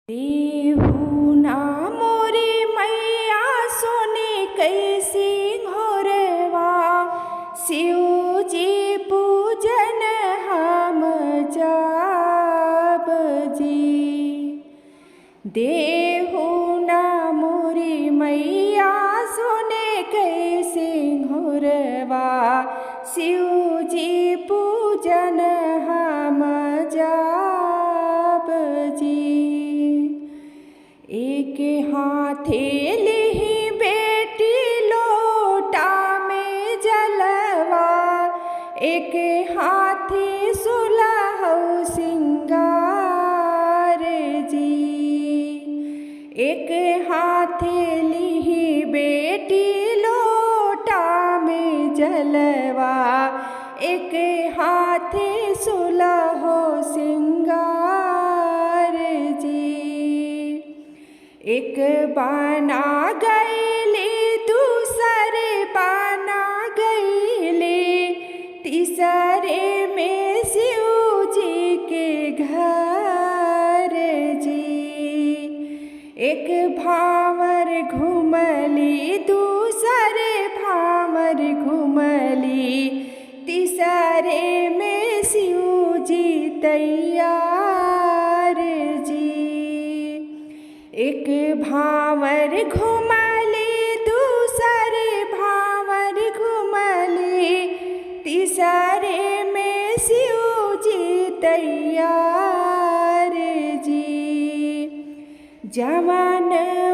देहु ना मोरी मैया सोने कैसी घोरवा शिव जी पूजन हम जाब जी। देहु ना मोरी मैया सोने कैसी घोरवा शिव जी पूजन हम जाब जी। एक हाथे लिही बेटी लोटा में जलवा, एक हाथे सुलहौ सिंगार जी। एक हाथे लिही बेटी लोटा में जलवा, एक हाथे सुलहौ सिंगार जी। एक बना गईली दूसरे बना गईली, तीसरे में शिव जी के घर जी। एक भावर घुमली दूसरे भावर घुमली, तीसरे में शिव जी तैयार जी। एक भावर घुमली दूसरे भावर घुमली, तीसरे में शिव जी तैयार जी। जवन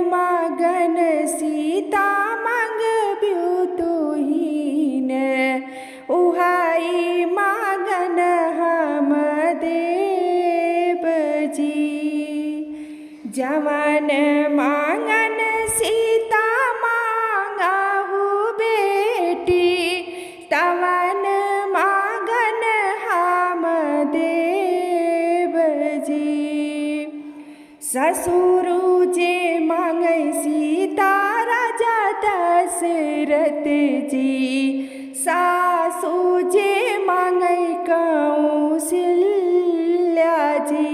मगन सीता मंगब्यू तुहीन, उहाई मगन हम देव जी। जवन मांगन सीता मांगहु बेटी, तवन मांगन हम देव जी। ससुर जे मांगै सीता राजा दशरथ जी, सासु जे मांगै कौशल्या जी।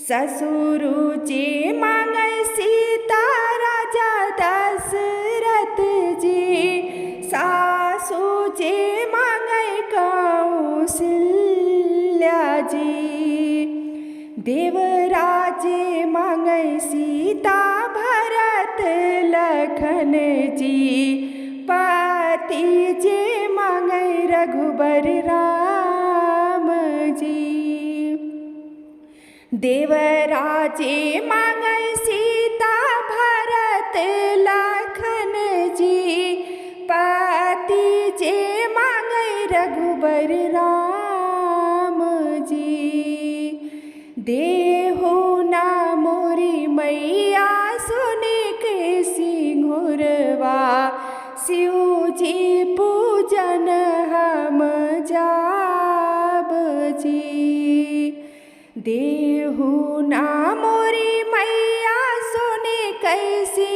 ससुर जे मांगै सीता राजा दशरथ जी, सासु जे मांगै कौशल्या जी। देवराजे मांगै सीता भरत लखन जी, पति जे मांगै रघुबर राम जी। देवराजे मांगै सीता भरत लखन जी, पति जे मांगै रघुबर राम जी। देहु ना मोरी मैया सुने कैसी घोरवा, शिव जी पूजन हम जाब जी। देहु ना मोरी मैया सुने कैसी